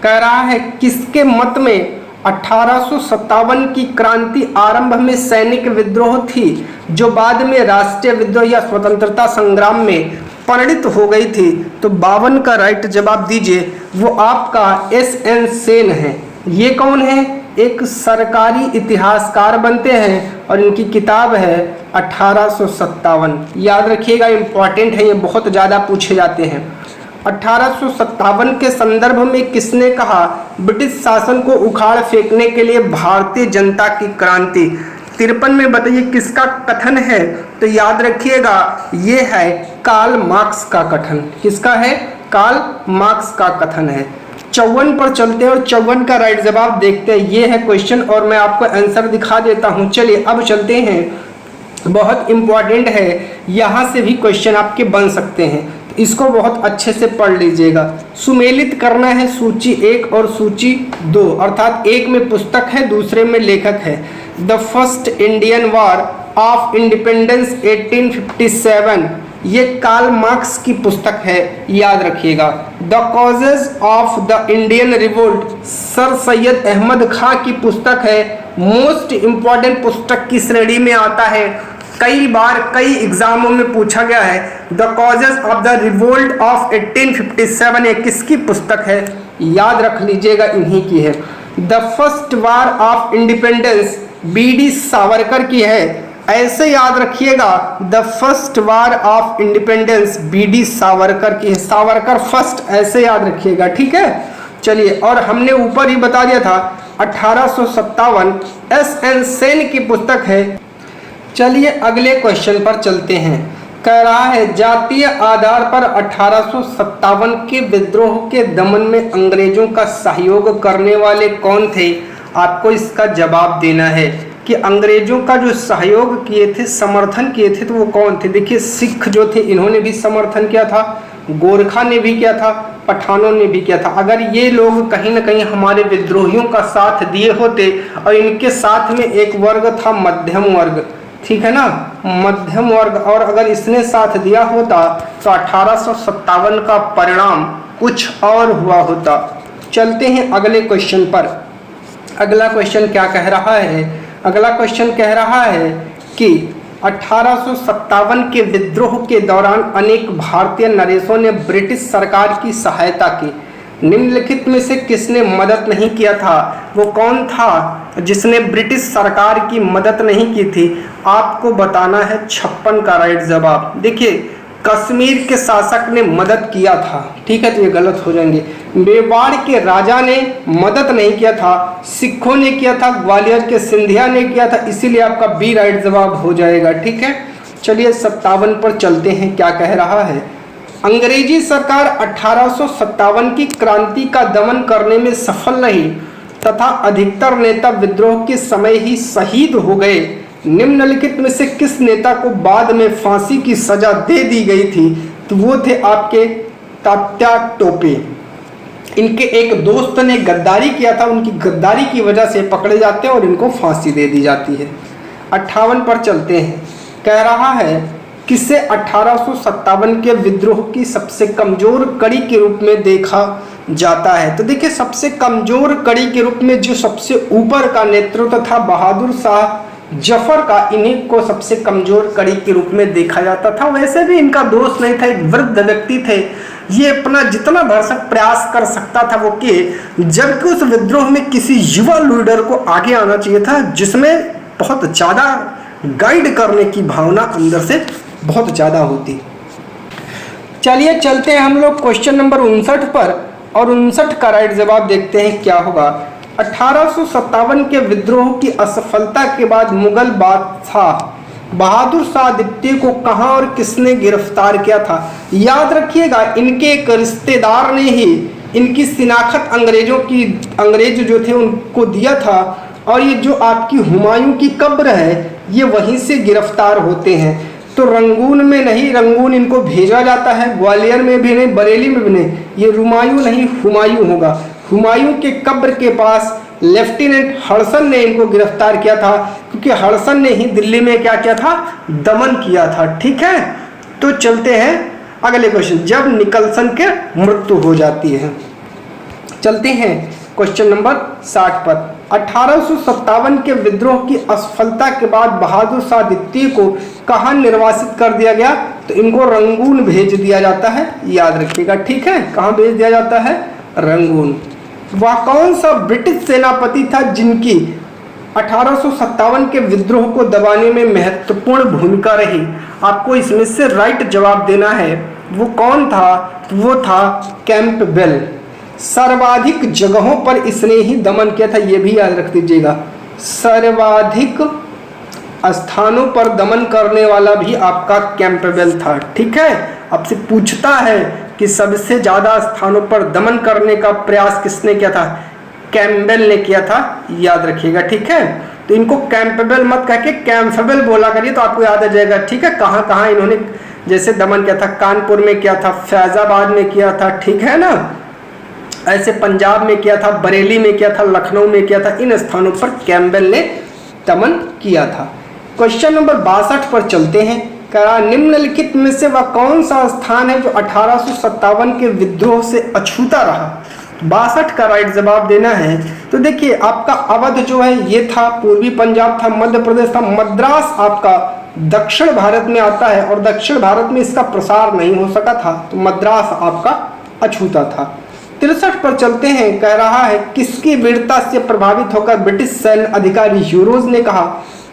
Speaker 1: कह रहा है किसके मत में 1857 की क्रांति आरंभ में सैनिक विद्रोह थी, जो बाद में राष्ट्रीय विद्रोह या स्वतंत्रता संग्राम में परिणित हो गई थी? तो 52 का राइट जवाब दीजिए, वो आपका SN सेन है। ये कौन है? एक सरकारी इतिहासकार बनते हैं और इनकी किताब है 1857। याद रखिएगा, इम्पॉर्टेंट है, ये बहुत ज़्यादा पूछे जाते हैं। 1857 के संदर्भ में किसने कहा ब्रिटिश शासन को उखाड़ फेंकने के लिए भारतीय जनता की क्रांति? 53 में बताइए किसका कथन है? तो याद रखिएगा, ये है कार्ल मार्क्स का कथन। किसका है? कार्ल मार्क्स का कथन है। 54 पर चलते हैं और 54 का राइट जवाब देखते हैं। ये है क्वेश्चन और मैं आपको आंसर दिखा देता हूँ। चलिए अब चलते हैं, बहुत इंपॉर्टेंट है, यहाँ से भी क्वेश्चन आपके बन सकते हैं, तो इसको बहुत अच्छे से पढ़ लीजिएगा। सुमेलित करना है सूची 1 और सूची 2, अर्थात एक में पुस्तक है, दूसरे में लेखक है। The first Indian war of independence 1857, ये कार्ल मार्क्स की पुस्तक है, याद रखिएगा। The causes of the Indian revolt sir Syed Ahmad Khan की पुस्तक है, मोस्ट इंपॉर्टेंट पुस्तक की श्रेणी में आता है। कई बार कई एग्जामों में पूछा गया है। The causes of the revolt of 1857 ये किसकी पुस्तक है? याद रख लीजिएगा, इन्हीं की है। The first war of independence V D Savarkar की है। ऐसे याद रखिएगा, the first war of independence V D Savarkar की है, सावरकर फर्स्ट, ऐसे याद रखिएगा। ठीक है, चलिए, और हमने ऊपर ही बता दिया था 1857 SN सेन की पुस्तक है। चलिए अगले क्वेश्चन पर चलते हैं। कह रहा है जातीय आधार पर 1857 के विद्रोह के दमन में अंग्रेजों का सहयोग करने वाले कौन थे? आपको इसका जवाब देना है। कि अंग्रेजों का जो सहयोग किए थे, समर्थन किए थे, तो वो कौन थे? देखिए सिख जो थे इन्होंने भी समर्थन किया था, गोरखा ने भी किया था, पठानों ने भी किया था। अगर ये लोग कहीं ना कहीं हमारे विद्रोहियों का साथ दिए होते, और इनके साथ में एक वर्ग था मध्यम वर्ग, ठीक है ना, मध्यम वर्ग, और अगर इसने साथ दिया होता तो 1857 का परिणाम कुछ और हुआ होता। चलते हैं अगले क्वेश्चन पर। अगला क्वेश्चन क्या कह रहा है? अगला क्वेश्चन कह रहा है कि 1857 के विद्रोह के दौरान अनेक भारतीय नरेशों ने ब्रिटिश सरकार की सहायता की। निम्नलिखित में से किसने मदद नहीं किया था? वो कौन था जिसने ब्रिटिश सरकार की मदद नहीं की थी? आपको बताना है 56 का राइट जवाब। देखिए कश्मीर के शासक ने मदद किया था, ठीक है, तो ये गलत हो जाएंगे। मेवाड़ के राजा ने मदद नहीं किया था, सिखों ने किया था, ग्वालियर के सिंधिया ने किया था, इसीलिए आपका बी राइट जवाब हो जाएगा, ठीक है। चलिए 57 पर चलते हैं, क्या कह रहा है? अंग्रेजी सरकार 1857 की क्रांति का दमन करने में सफल रही तथा अधिकतर नेता विद्रोह के समय ही शहीद हो गए। निम्नलिखित में से किस नेता को बाद में फांसी की सजा दे दी गई थी? तो वो थे आपके तात्या टोपे। इनके एक दोस्त ने गद्दारी किया था, उनकी गद्दारी की वजह से पकड़े जाते हैं और इनको फांसी दे दी जाती है। 58 पर चलते हैं, कह रहा है किसे 1857 के विद्रोह की सबसे कमजोर कड़ी के रूप में देखा जाता है? तो देखिए सबसे कमजोर कड़ी के रूप में जो सबसे ऊपर का नेतृत्व था बहादुर शाह जफर का, इन्हीं को सबसे कमजोर कड़ी के रूप में देखा जाता था। वैसे भी इनका दोष नहीं था, एक वृद्ध व्यक्ति थे, ये अपना जितना भरसक प्रयास कर सकता था वो किए, जबकि उस विद्रोह में किसी युवा लीडर को आगे आना चाहिए था जिसमें बहुत ज़्यादा गाइड करने की भावना अंदर से बहुत ज़्यादा होती। चलिए चलते हैं हम लोग क्वेश्चन नंबर 59 पर, और 59 का राइट जवाब देखते हैं क्या होगा। 1857 के विद्रोह की असफलता के बाद मुगल बादशाह बहादुर शाह द्वितीय को कहां और किसने गिरफ्तार किया था? याद रखिएगा इनके एक रिश्तेदार ने ही इनकी शिनाख्त अंग्रेज जो थे उनको दिया था, और ये जो आपकी हुमायूं की कब्र है ये वहीं से गिरफ्तार होते हैं। तो रंगून में नहीं, रंगून इनको भेजा जाता है, ग्वालियर में भी नहीं, बरेली में भी नहीं, ये रुमायूं नहीं हुमायूं होगा। हुमायूं के कब्र के पास लेफ्टिनेंट हडसन ने इनको गिरफ्तार किया था, क्योंकि हडसन ने ही दिल्ली में क्या किया था? दमन किया था, ठीक है। तो चलते हैं अगले क्वेश्चन, जब निकलसन के मृत्यु हो जाती है। चलते हैं क्वेश्चन नंबर 60 पर। 1857 के विद्रोह की असफलता के बाद बहादुर शाह द्वितीय को कहाँ निर्वासित कर दिया गया? तो इनको रंगून भेज दिया जाता है, याद रखिएगा, ठीक है। कहाँ भेज दिया जाता है? रंगून। वह कौन सा ब्रिटिश सेनापति था जिनकी 1857 के विद्रोह को दबाने में महत्वपूर्ण भूमिका रही? आपको इसमें से राइट जवाब देना है। वो कौन था? वो था कैंपबेल। सर्वाधिक जगहों पर इसने ही दमन किया था, ये भी याद रख दीजिएगा। सर्वाधिक स्थानों पर दमन करने वाला भी आपका कैंपबेल था, ठीक है। आपसे पूछता है कि सबसे ज्यादा स्थानों पर दमन करने का प्रयास किसने किया था? कैंपबेल ने किया था, याद रखिएगा, ठीक है। तो इनको कैंपबेल मत कह के कैंपबेल बोला करिए तो आपको याद आ जाएगा, ठीक है। कहाँ कहाँ इन्होंने जैसे दमन किया था, कानपुर में किया था, फैजाबाद में किया था, ठीक है ना, ऐसे पंजाब में किया था, बरेली में किया था, लखनऊ में किया था, इन स्थानों पर कैंपबेल ने दमन किया था। क्वेश्चन नंबर 62 पर चलते हैं। कहा निम्नलिखित में से वह कौन सा स्थान है जो 1857 के विद्रोह से अछूता रहा? 62 का राइट जवाब देना है। तो देखिए आपका अवध जो है ये था, पूर्वी पंजाब था, मध्य प्रदेश था, मद्रास आपका दक्षिण भारत में आता है और दक्षिण भारत में इसका प्रसार नहीं हो सका था, तो मद्रास आपका अछूता था। 63 पर चलते हैं। कह रहा है किसकी वीरता से प्रभावित होकर ब्रिटिश सैन्य अधिकारी यूरोज ने कहा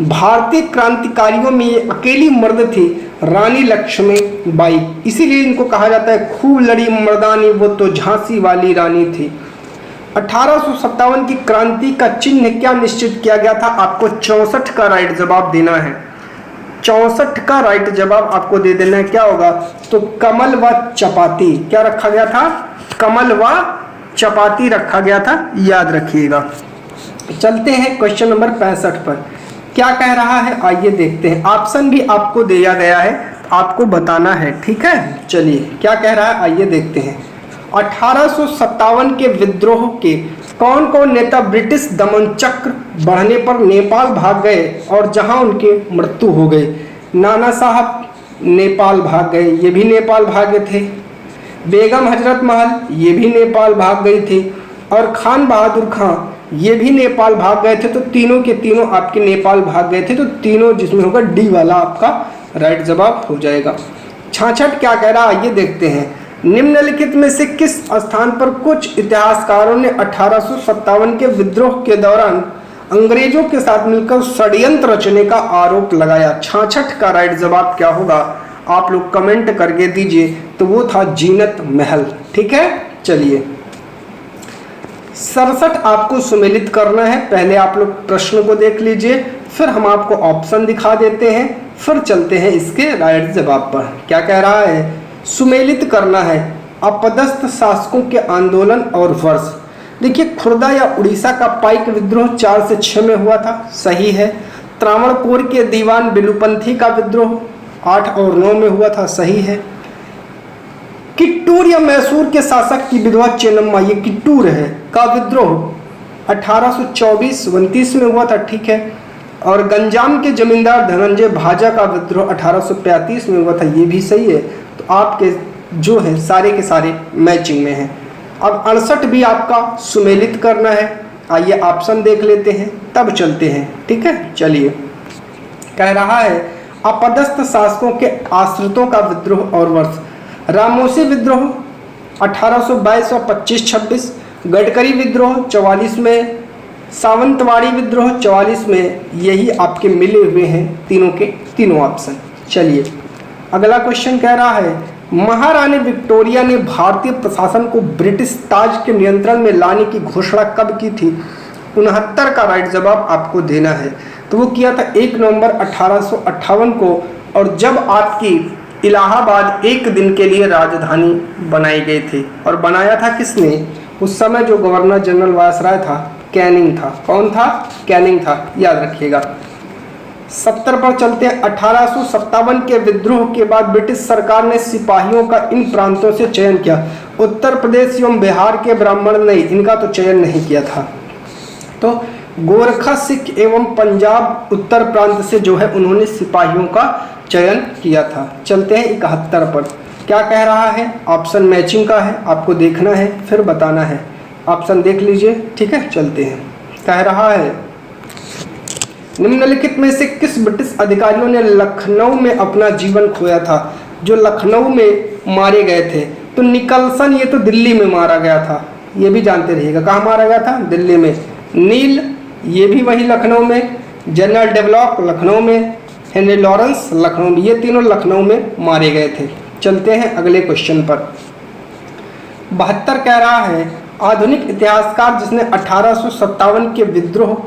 Speaker 1: भारतीय क्रांतिकारियों में ये अकेली मर्द थी रानी लक्ष्मीबाई, इसीलिए इनको कहा जाता है खूब लड़ी मर्दानी वो तो झांसी वाली रानी थी। 1857 की क्रांति का चिन्ह क्या निश्चित किया गया था? आपको 64 का राइट जवाब देना है। 64 का राइट जवाब आपको दे देना है, क्या होगा? तो कमल व चपाती। क्या रखा गया था? कमल व चपाती रखा गया था, याद रखिएगा। चलते हैं क्वेश्चन नंबर 65 पर। क्या कह रहा है आइए देखते हैं। ऑप्शन भी आपको दिया गया है, आपको बताना है, ठीक है। चलिए क्या कह रहा है आइए देखते हैं। 1857 के विद्रोह के कौन कौन नेता ब्रिटिश दमन चक्र बढ़ने पर नेपाल भाग गए और जहां उनके मृत्यु हो गई। नाना साहब नेपाल भाग गए, ये भी नेपाल भागे थे। बेगम हजरत महल ये भी नेपाल भाग गई थी। और खान बहादुर खां ये भी नेपाल भाग गए थे। तो तीनों के तीनों आपके नेपाल भाग गए थे। तो तीनों जिसमें होगा डी वाला आपका राइट जवाब हो जाएगा। 66 क्या कह रहा है आइए देखते हैं। निम्नलिखित में से किस स्थान पर कुछ इतिहासकारों ने 1857 के विद्रोह के दौरान अंग्रेजों के साथ मिलकर षड्यंत्र रचने का आरोप लगाया। 66 का राइट जवाब क्या होगा आप लोग कमेंट करके दीजिए। तो वो था जीनत महल, ठीक है। चलिए 67 आपको सुमेलित करना है। पहले आप लोग प्रश्न को देख लीजिए, फिर हम आपको ऑप्शन दिखा देते हैं, फिर चलते हैं इसके राइट जवाब पर। क्या कह रहा है सुमेलित करना है अपदस्थ शासकों के आंदोलन और वर्ष। देखिए खुर्दा या उड़ीसा का पाइक विद्रोह 4 से 6 में हुआ था, सही है। त्रावणकोर के दीवान बिलुपंथी का विद्रोह 8 और 9 में हुआ था, सही है। किट्टूर या मैसूर के शासक की विधवा चेन्नम्मा, ये किट्टूर है, का विद्रोह 1824-29 में हुआ था, ठीक है। और गंजाम के जमींदार धनंजय भाजा का विद्रोह 1835 में हुआ था, ये भी सही है। तो आपके जो है सारे के सारे मैचिंग में हैं। अब 68 भी आपका सुमेलित करना है। आइए ऑप्शन देख लेते हैं तब चलते हैं, ठीक है। चलिए कह रहा है अपदस्थ शासकों के आश्रितों का विद्रोह और वर्ष। रामोसी विद्रोह 1822 और 25-26, गडकरी विद्रोह 44 में, सावंतवाड़ी विद्रोह 44 में। यही आपके मिले हुए हैं तीनों के तीनों ऑप्शन। चलिए अगला क्वेश्चन कह रहा है महारानी विक्टोरिया ने भारतीय प्रशासन को ब्रिटिश ताज के नियंत्रण में लाने की घोषणा कब की थी। 69 का राइट जवाब आपको देना है। तो वो किया था 1 नवंबर 1858 को, और जब आपकी इलाहाबाद एक दिन के लिए राजधानी बनाई गई थी। और बनाया था किसने, उस समय जो गवर्नर जनरल वायसराय था कैनिंग था। कौन था, कैनिंग था, याद रखिएगा। 70 पर चलते हैं। 1857 के विद्रोह के बाद ब्रिटिश सरकार ने सिपाहियों का इन प्रांतों से चयन किया। उत्तर प्रदेश एवं बिहार के ब्राह्मण नहीं, इनका तो चयन नहीं किया था। तो गोरखा, सिख एवं पंजाब उत्तर प्रांत से जो है उन्होंने सिपाहियों का चयन किया था। चलते हैं 71 पर। क्या कह रहा है, ऑप्शन मैचिंग का है, आपको देखना है फिर बताना है। ऑप्शन देख लीजिए, ठीक है। चलते हैं। कह रहा है निम्नलिखित में से किस ब्रिटिश अधिकारियों ने लखनऊ में अपना जीवन खोया था। जो लखनऊ में मारे गए थे, तो निकलसन ये तो दिल्ली में मारा गया था, ये भी जानते रहिएगा। कहाँ मारा गया था, दिल्ली में। नील ये भी वही लखनऊ में। जनरल डेवलॉक लखनऊ में। हेनरी लॉरेंस लखनऊ में। ये तीनों लखनऊ में मारे गए थे। चलते हैं अगले क्वेश्चन पर। 72 कह रहा है आधुनिक इतिहासकार जिसने 1857 के विद्रोह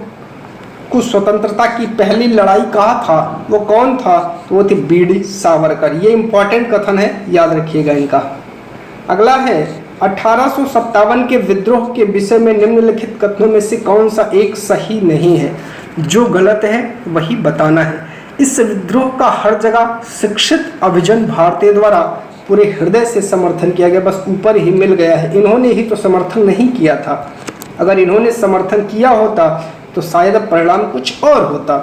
Speaker 1: को स्वतंत्रता की पहली लड़ाई कहा था, वो कौन था। तो वो थे बीडी सावरकर। ये इंपॉर्टेंट कथन है, याद रखिएगा इनका। अगला है 1857 के विद्रोह के विषय में निम्नलिखित कथनों में से कौन सा एक सही नहीं है। जो गलत है वही बताना है। इस विद्रोह का हर जगह शिक्षित अभिजन भारतीय द्वारा पूरे हृदय से समर्थन किया गया, बस ऊपर ही मिल गया है। इन्होंने ही तो समर्थन नहीं किया था। अगर इन्होंने समर्थन किया होता तो शायद परिणाम कुछ और होता।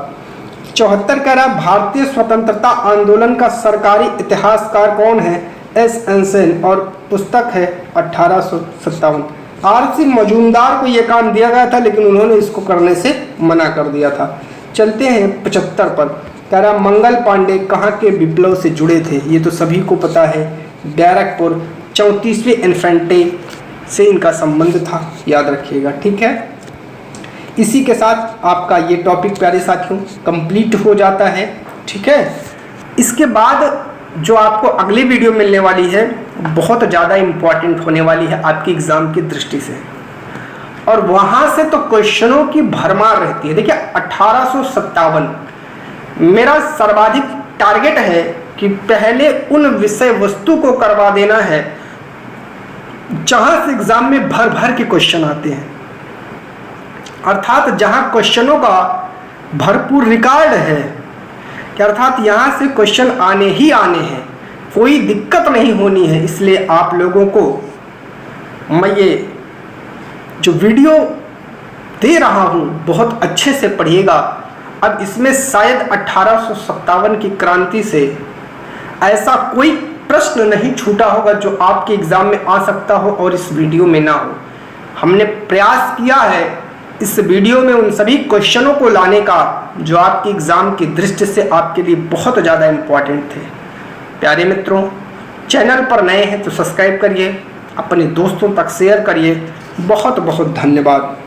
Speaker 1: 74 कह रहा भारतीय स्वतंत्रता आंदोलन का सरकारी इतिहासकार कौन है। एस एनसेन, और पुस्तक है 1857। आर.सी. मजूमदार को यह काम दिया गया था, लेकिन उन्होंने इसको करने से मना कर दिया था। चलते हैं 75 पर। कह रहा मंगल पांडे कहाँ के विप्लव से जुड़े थे। ये तो सभी को पता है, बैरकपुर 34वें इन्फेंट्री से इनका संबंध था, याद रखिएगा, ठीक है। इसी के साथ आपका ये टॉपिक प्यारे साथियों कंप्लीट हो जाता है, ठीक है। इसके बाद जो आपको अगली वीडियो मिलने वाली है बहुत ज़्यादा इम्पॉर्टेंट होने वाली है आपकी एग्ज़ाम की दृष्टि से, और वहाँ से तो क्वेश्चनों की भरमार रहती है। देखिए 1857 मेरा सर्वाधिक टारगेट है कि पहले उन विषय वस्तु को करवा देना है जहाँ से एग्ज़ाम में भर भर के क्वेश्चन आते हैं, अर्थात जहाँ क्वेश्चनों का भरपूर रिकॉर्ड है कि अर्थात यहाँ से क्वेश्चन आने ही आने हैं, कोई दिक्कत नहीं होनी है। इसलिए आप लोगों को मैं ये जो वीडियो दे रहा हूँ बहुत अच्छे से पढ़िएगा। अब इसमें शायद 1857 की क्रांति से ऐसा कोई प्रश्न नहीं छूटा होगा जो आपके एग्ज़ाम में आ सकता हो और इस वीडियो में ना हो। हमने प्रयास किया है इस वीडियो में उन सभी क्वेश्चनों को लाने का जो आपके एग्ज़ाम की दृष्टि से आपके लिए बहुत ज़्यादा इम्पॉर्टेंट थे। प्यारे मित्रों, चैनल पर नए हैं तो सब्सक्राइब करिए, अपने दोस्तों तक शेयर करिए। बहुत बहुत धन्यवाद।